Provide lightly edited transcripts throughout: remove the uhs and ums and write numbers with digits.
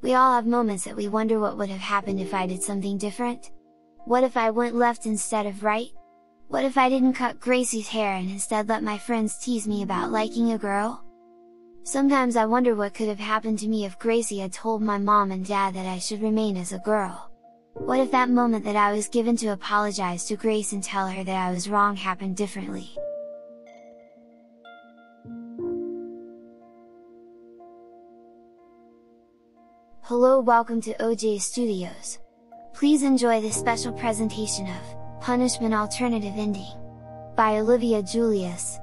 We all have moments that we wonder what would have happened if I did something different? What if I went left instead of right? What if I didn't cut Gracie's hair and instead let my friends tease me about liking a girl? Sometimes I wonder what could have happened to me if Gracie had told my mom and dad that I should remain as a girl. What if that moment that I was given to apologize to Grace and tell her that I was wrong happened differently? Hello, welcome to OJ Studios. Please enjoy this special presentation of Punishment Alternative Ending by Olivia Julius.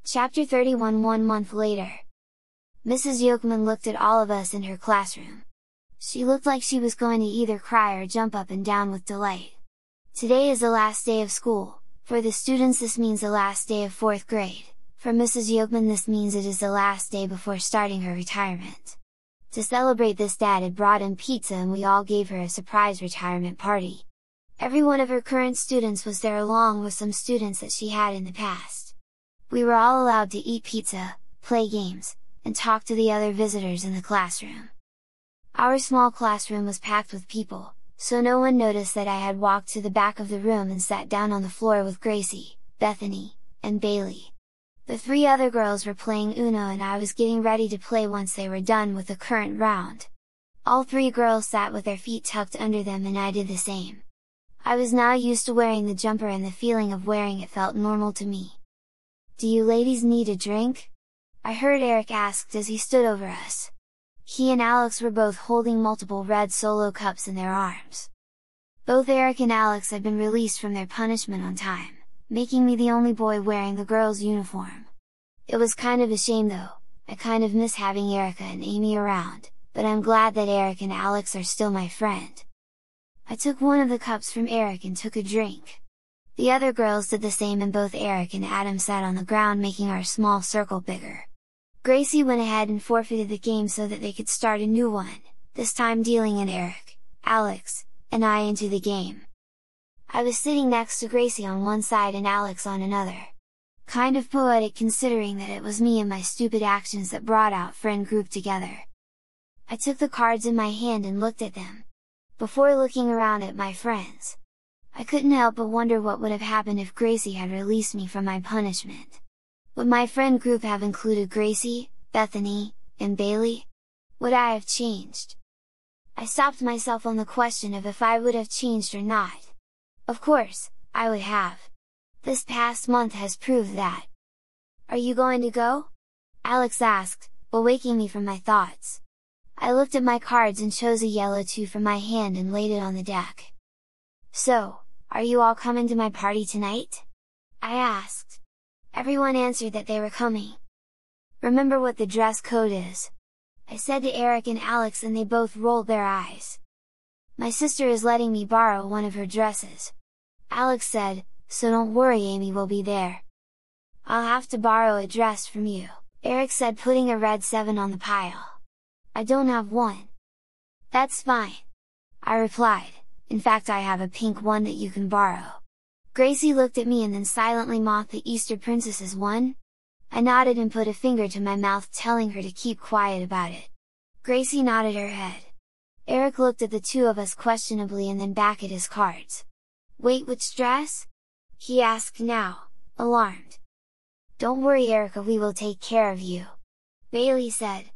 Chapter 31. 1 month later. Mrs. Yolkman looked at all of us in her classroom. She looked like she was going to either cry or jump up and down with delight. Today is the last day of school. For the students this means the last day of 4th grade. For Mrs. Yolkman this means it is the last day before starting her retirement. To celebrate this, Dad had brought in pizza and we all gave her a surprise retirement party. Every one of her current students was there along with some students that she had in the past. We were all allowed to eat pizza, play games, and talk to the other visitors in the classroom. Our small classroom was packed with people, so no one noticed that I had walked to the back of the room and sat down on the floor with Gracie, Bethany, and Bailey. The 3 other girls were playing Uno and I was getting ready to play once they were done with the current round. All 3 girls sat with their feet tucked under them and I did the same. I was now used to wearing the jumper and the feeling of wearing it felt normal to me. "Do you ladies need a drink?" I heard Eric ask as he stood over us. He and Alex were both holding multiple red Solo cups in their arms. Both Eric and Alex had been released from their punishment on time, making me the only boy wearing the girls' uniform. It was kind of a shame though, I kind of miss having Erica and Amy around, but I'm glad that Eric and Alex are still my friend. I took one of the cups from Eric and took a drink. The other girls did the same and both Eric and Adam sat on the ground making our small circle bigger. Gracie went ahead and forfeited the game so that they could start a new one, this time dealing in Eric, Alex, and I into the game. I was sitting next to Gracie on one side and Alex on another. Kind of poetic considering that it was me and my stupid actions that brought our friend group together. I took the cards in my hand and looked at them, before looking around at my friends. I couldn't help but wonder what would have happened if Gracie had released me from my punishment. Would my friend group have included Gracie, Bethany, and Bailey? Would I have changed? I stopped myself on the question of if I would have changed or not. Of course, I would have. This past month has proved that. "Are you going to go?" Alex asked, awaking me from my thoughts. I looked at my cards and chose a yellow 2 from my hand and laid it on the deck. "So, are you all coming to my party tonight?" I asked. Everyone answered that they were coming. "Remember what the dress code is?" I said to Eric and Alex and they both rolled their eyes. "My sister is letting me borrow one of her dresses," Alex said, "so don't worry, Amy will be there." "I'll have to borrow a dress from you," Eric said, putting a red 7 on the pile. "I don't have one." "That's fine," I replied. "In fact I have a pink one that you can borrow." Gracie looked at me and then silently mocked the Easter Princess's one. I nodded and put a finger to my mouth telling her to keep quiet about it. Gracie nodded her head. Eric looked at the 2 of us questionably and then back at his cards. "Wait, which dress?" he asked now, alarmed. "Don't worry Erica, we will take care of you," Bailey said.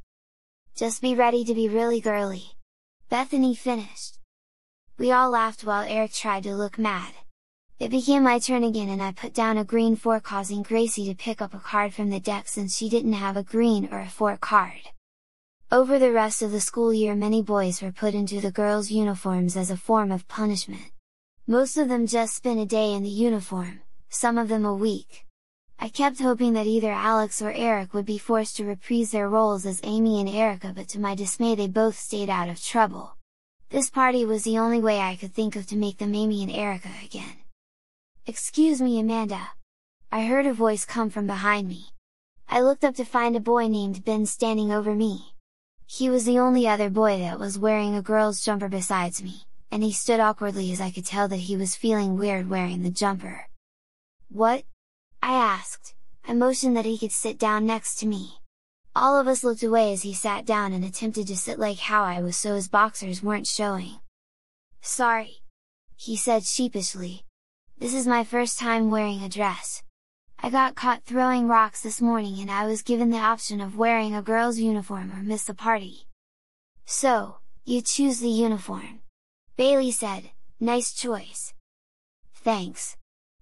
"Just be ready to be really girly," Bethany finished. We all laughed while Eric tried to look mad. It became my turn again and I put down a green 4 causing Gracie to pick up a card from the deck since she didn't have a green or a 4 card. Over the rest of the school year many boys were put into the girls' uniforms as a form of punishment. Most of them just spent a day in the uniform, some of them a week. I kept hoping that either Alex or Eric would be forced to reprise their roles as Amy and Erica, but to my dismay they both stayed out of trouble. This party was the only way I could think of to make them Amy and Erica again. "Excuse me, Amanda," I heard a voice come from behind me. I looked up to find a boy named Ben standing over me. He was the only other boy that was wearing a girl's jumper besides me, and he stood awkwardly as I could tell that he was feeling weird wearing the jumper. "What?" I asked. I motioned that he could sit down next to me. All of us looked away as he sat down and attempted to sit like how I was so his boxers weren't showing. "Sorry," he said sheepishly. "This is my first time wearing a dress. I got caught throwing rocks this morning and I was given the option of wearing a girl's uniform or miss the party. So, you choose the uniform," Bailey said. "Nice choice." "Thanks,"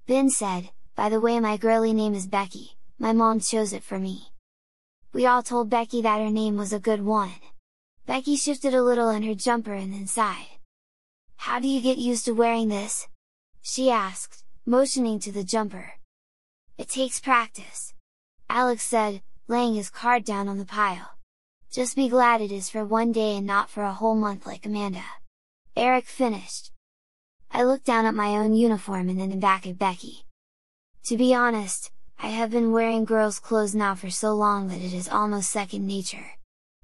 Ben said. "By the way, my girly name is Becky, my mom chose it for me." We all told Becky that her name was a good one. Becky shifted a little in her jumper and then sighed. "How do you get used to wearing this?" she asked, motioning to the jumper. "It takes practice," Alex said, laying his card down on the pile. "Just be glad it is for one day and not for a whole month like Amanda," Eric finished. I looked down at my own uniform and then back at Becky. To be honest, I have been wearing girls' clothes now for so long that it is almost second nature,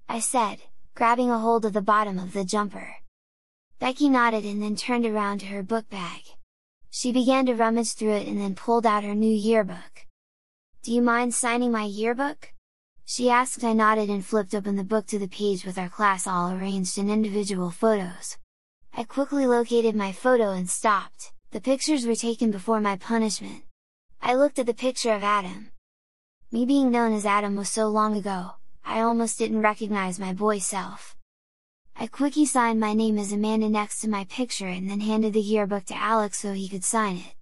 I said, grabbing a hold of the bottom of the jumper. Becky nodded and then turned around to her book bag. She began to rummage through it and then pulled out her new yearbook. "Do you mind signing my yearbook?" she asked. I nodded and flipped open the book to the page with our class all arranged in individual photos. I quickly located my photo and stopped. The pictures were taken before my punishment. I looked at the picture of Adam. Me being known as Adam was so long ago, I almost didn't recognize my boy self. I quickly signed my name as Amanda next to my picture and then handed the yearbook to Alex so he could sign it.